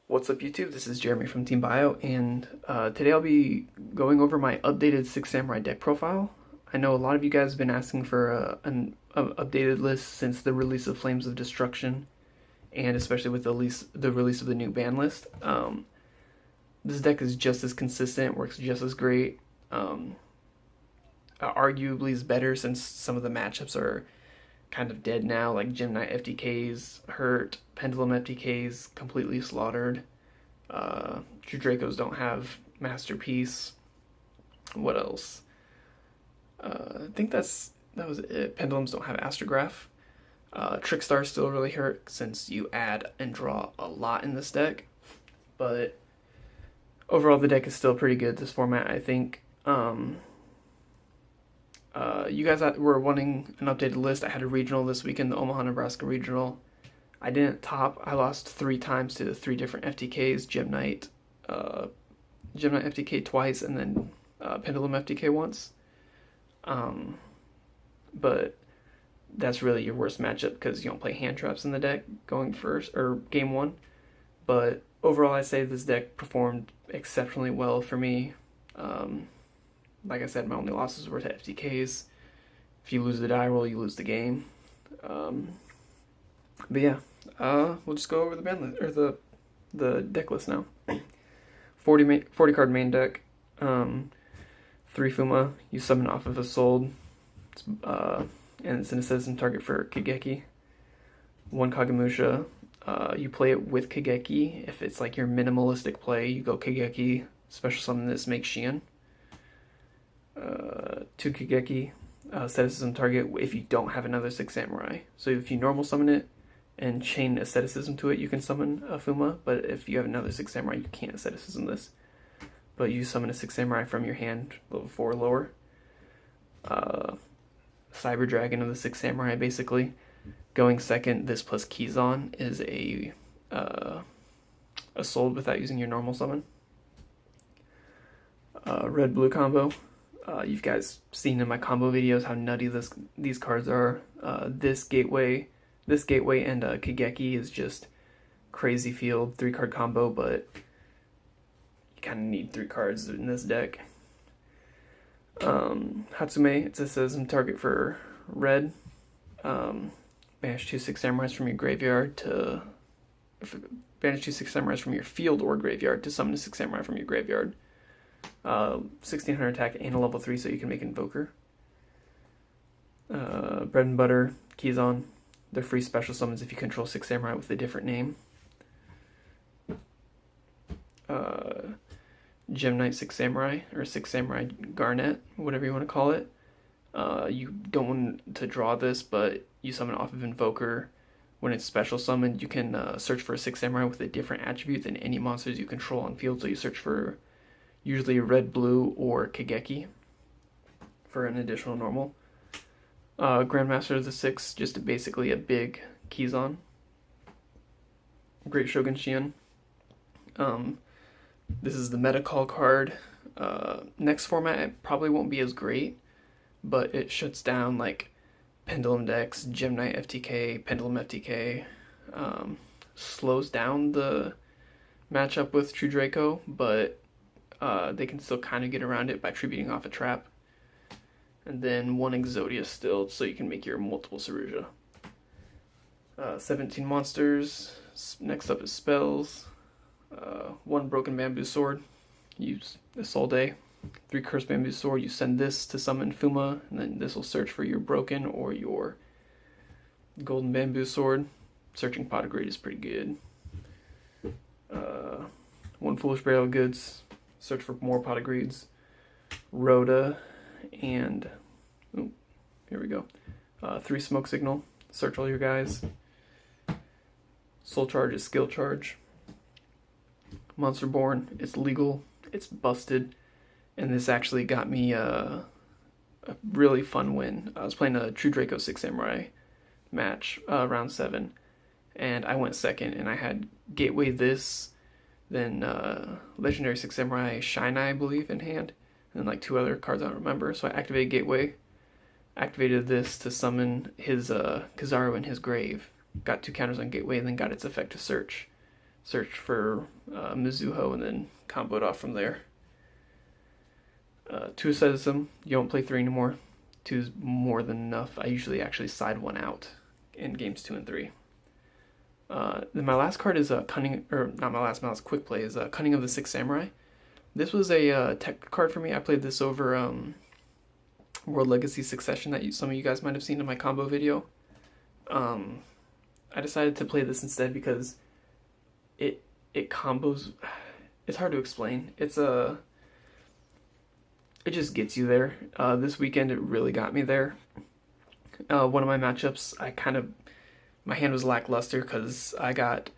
What's up YouTube? This is Jeremy from Team Bio, and today I'll be going over my updated Six Samurai deck profile. I know a lot of you guys have been asking for an updated list since the release of Flames of Destruction, and especially with the release of the new ban list. This deck is just as consistent, works just as great. Arguably is better since some of the matchups are kind of dead now, like Gem Knight FTKs hurt, Pendulum FTKs completely slaughtered. True Dracos don't have Masterpiece. What else? I think that was it. Pendulums don't have Astrograph. Trickstar still really hurt since you add and draw a lot in this deck, but overall the deck is still pretty good this format, I think. You guys were wanting an updated list. I had a regional this weekend, the Omaha, Nebraska regional. I didn't top. I lost 3 times to 3 different FTKs, Gem Knight FTK twice, and then Pendulum FTK once. But that's really your worst matchup because you don't play hand traps in the deck going first, or game 1. But overall, I say this deck performed exceptionally well for me. Like I said, my only losses were to FTKs. If you lose the die roll, you lose the game. But yeah, we'll just go over the ban list, or the deck list now. 40 card main deck. 3 Fuma. You summon off of a Sold. And it's an assassin target for Kageki. 1 Kagemusha. You play it with Kageki. If it's like your minimalistic play, you go Kageki. Special summon this, make Xian. 2 Kageki. Asceticism target if you don't have another Six Samurai. So if you normal summon it and chain Asceticism to it, you can summon a Fuma, but if you have another Six Samurai, you can't Asceticism this. But you summon a Six Samurai from your hand, level 4 or lower. Cyber Dragon of the Six Samurai, basically. Going second, this plus Kizan is a Sold without using your normal summon. Red-blue combo. You guys seen in my combo videos how nutty these cards are. This gateway and Kageki is just crazy field 3-card combo, but you kind of need 3 cards in this deck. Hatsume, it's a Asceticism target for red. Banish 2 Six Samurais from your graveyard to banish 2 Six Samurais from your field or graveyard to summon a Six Samurai from your graveyard. 1600 attack and a level 3, so you can make Invoker. Bread and Butter, Kizan. They're free special summons if you control Six Samurai with a different name. Gem Knight Six Samurai, or Six Samurai Garnet, whatever you want to call it. You don't want to draw this, but you summon off of Invoker. When it's special summoned, you can search for a Six Samurai with a different attribute than any monsters you control on field, so you search for usually red, blue, or Kageki for an additional normal. Grandmaster of the Six, just basically a big Kizan. Great Shogun Xian. This is the meta call card. Next format, it probably won't be as great, but it shuts down like Pendulum decks, Gem Knight FTK, Pendulum FTK. Slows down the matchup with True Draco, but they can still kind of get around it by tributing off a trap. And then 1 Exodia still, so you can make your multiple Saruja. 17 monsters. Next up is spells. 1 Broken Bamboo Sword. Use this all day. 3 Cursed Bamboo Sword. You send this to summon Fuma, and then this will search for your Broken or your Golden Bamboo Sword. Searching Pot of Greed is pretty good. 1 Foolish Burial of Goods. Search for more Pot of Greeds. Rhoda, and here we go. 3 Smoke Signal. Search all your guys. Soul Charge is Skill Charge. Monster Born, it's legal, it's busted, and this actually got me a really fun win. I was playing a True Draco Six Samurai match, round 7, and I went second, and I had Gateway this, then Legendary Six Samurai Shine Eye, I believe, in hand, and then like 2 other cards I don't remember. So I activated Gateway, activated this to summon his Kizaru in his grave, got 2 counters on Gateway, and then got its effect to search. search for Mizuho, and then combo it off from there. 2 asceticism, you don't play 3 anymore. 2 is more than enough. I usually actually side 1 out in games 2 and 3. Then my last card is Cunning, or not my last quick play is Cunning of the Six Samurai. This was a tech card for me. I played this over World Legacy Succession that some of you guys might have seen in my combo video. I decided to play this instead because it combos. It's hard to explain. It just gets you there. This weekend it really got me there. One of my matchups, my hand was lackluster because I got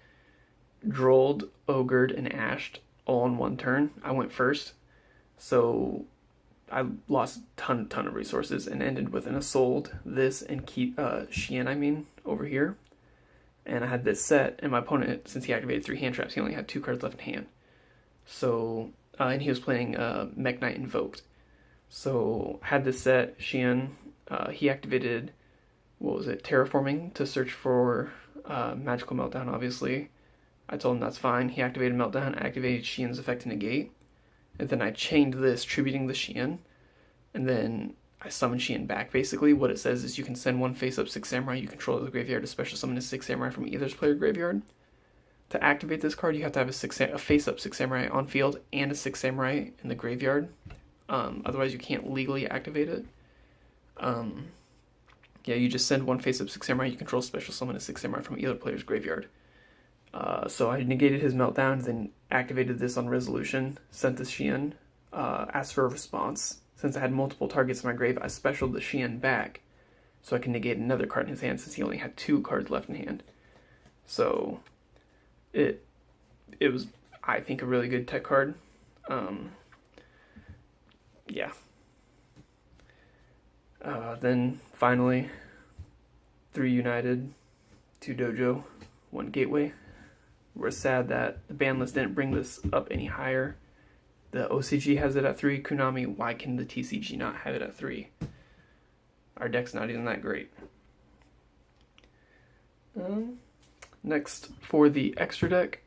Drolled, Ogred, and Ashed all in one turn. I went first, so I lost a ton of resources and ended with an Assault, this, and Xian, over here. And I had this set, and my opponent, since he activated 3 hand traps, he only had 2 cards left in hand. So, and he was playing Mech Knight Invoked. So, I had this set, Xian, he activated, Terraforming to search for Magical Meltdown, obviously. I told him that's fine. He activated Meltdown, activated Xian's effect to negate. And then I chained this, tributing the Xian. And then I summoned Xian back. Basically, what it says is you can send 1 face-up 6 Samurai you control to the graveyard to special summon a 6 Samurai from either player graveyard. To activate this card, you have to have a face-up 6 Samurai on field and a 6 Samurai in the graveyard. Otherwise, you can't legally activate it. Yeah, you just send 1 face-up 6 Samurai you control, special summon a 6 Samurai from either player's graveyard. So I negated his Meltdown, then activated this on Resolution, sent this Xian, asked for a response. Since I had multiple targets in my grave, I specialed the Xian back, so I can negate another card in his hand since he only had 2 cards left in hand. So, it was, I think, a really good tech card. Yeah. Then, finally, 3 United, 2 Dojo, 1 Gateway. We're sad that the ban list didn't bring this up any higher. The OCG has it at 3. Konami, why can the TCG not have it at 3? Our deck's not even that great. Next, for the extra deck,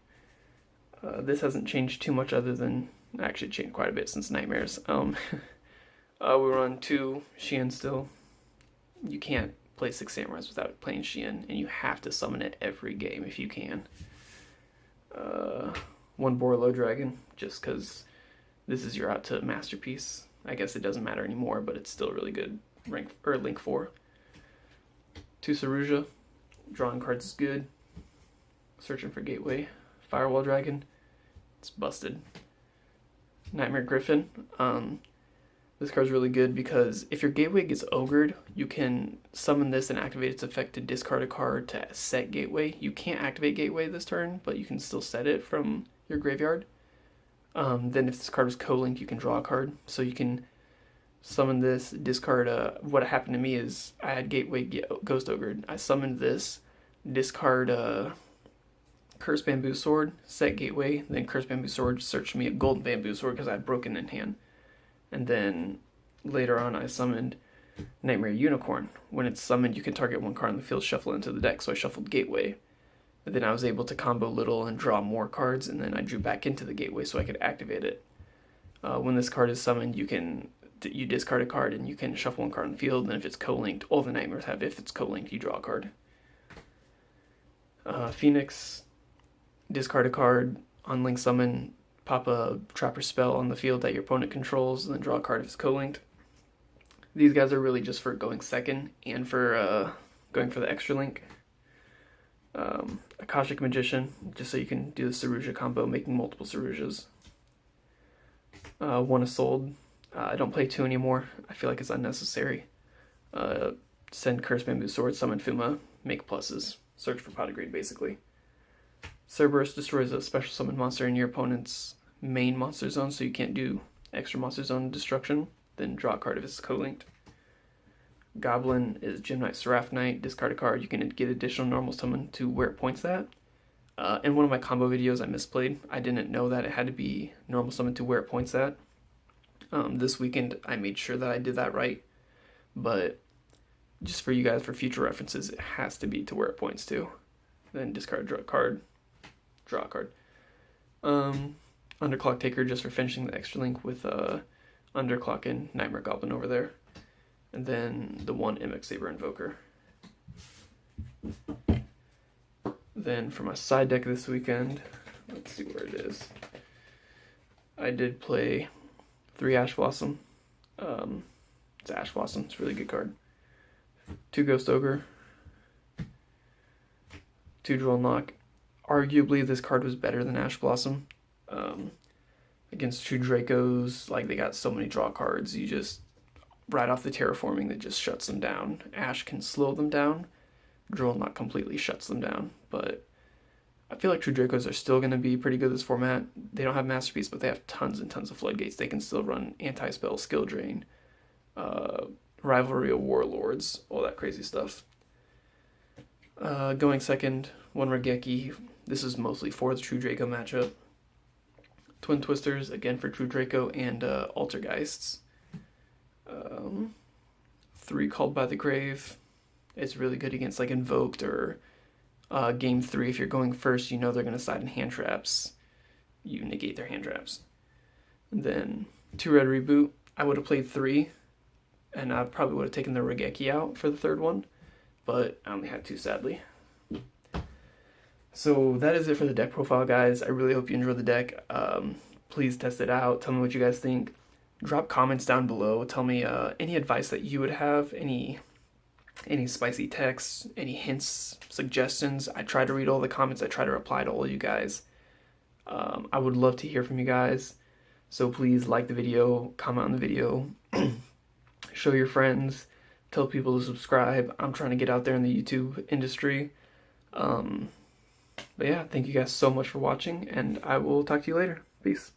this hasn't changed too much other than, actually it changed quite a bit since Nightmares. We run 2 Xian still. You can't play 6 Samurais without playing Xian, and you have to summon it every game if you can. 1 Borlo Dragon, just because this is your out to Masterpiece. I guess it doesn't matter anymore, but it's still really good link 4. 2 Saruja, drawing cards is good. Searching for Gateway. Firewall Dragon, it's busted. Nightmare Griffin, this card's really good because if your Gateway gets ogred, you can summon this and activate its effect to discard a card to set Gateway. You can't activate Gateway this turn, but you can still set it from your graveyard. Then if this card is co-linked, you can draw a card. So you can summon this, discard what happened to me is I had Gateway Ghost Ogred. I summoned this, discard Curse Bamboo Sword, set Gateway, then Curse Bamboo Sword searched me a Golden Bamboo Sword because I had Broken in hand. And then later on I summoned Nightmare Unicorn. When it's summoned, you can target 1 card on the field, shuffle it into the deck, so I shuffled Gateway. And then I was able to combo Little and draw more cards, and then I drew back into the Gateway so I could activate it. When this card is summoned, you discard a card and you can shuffle 1 card on the field, and if it's co-linked, all the Nightmares have, if it's co-linked, you draw a card. Phoenix, discard a card, unlink summon, pop a Trapper spell on the field that your opponent controls, and then draw a card if it's co-linked. These guys are really just for going second and for going for the extra link. Akashic Magician, just so you can do the Saruja combo, making multiple Sarujas. 1 Isolde. I don't play 2 anymore. I feel like it's unnecessary. Send Curse Bamboo Sword, summon Fuma, make pluses. Search for Pot of Greed, basically. Cerberus destroys a special summon monster in your opponent's main monster zone, so you can't do extra monster zone destruction. Then draw a card if it's co-linked. Goblin is Gem Knight, Seraph Knight. Discard a card. You can get additional normal summon to where it points at. In one of my combo videos I misplayed. I didn't know that it had to be normal summon to where it points at. This weekend I made sure that I did that right. But just for you guys, for future references, it has to be to where it points to. Then discard, draw a card. draw a card. Underclock Taker just for finishing the extra link with Underclock and Nightmare Goblin over there. And then the one Mimic Saber Invoker. Then for my side deck this weekend, let's see where it is. I did play 3 Ash Blossom. It's Ash Blossom, it's a really good card. 2 Ghost Ogre. 2 Drill Knock. Arguably, this card was better than Ash Blossom. Against 2 Dracos, like, they got so many draw cards, you just, right off the terraforming, that just shuts them down. Ash can slow them down. Drill Knock completely shuts them down, but I feel like True Dracos are still going to be pretty good this format. They don't have Masterpiece, but they have tons and tons of Floodgates. They can still run Anti-Spell, Skill Drain, Rivalry of Warlords, all that crazy stuff. Going second, 1 Regeki. This is mostly for the True Draco matchup. Twin Twisters, again for True Draco, and Altergeists. 3 Called by the Grave. It's really good against like Invoked or Game 3. If you're going first, you know they're going to side in hand traps. You negate their hand traps. And then 2 Red Reboot. I would have played 3, and I probably would have taken the Regeki out for the third one, but I only had 2, sadly. So that is it for the deck profile, guys. I really hope you enjoyed the deck. Please test it out. Tell me what you guys think. Drop comments down below. Tell me any advice that you would have, any spicy texts, any hints, suggestions. I try to read all the comments. I try to reply to all you guys. I would love to hear from you guys. So please like the video, comment on the video, show your friends, tell people to subscribe. I'm trying to get out there in the YouTube industry. But yeah, thank you guys so much for watching, and I will talk to you later. Peace.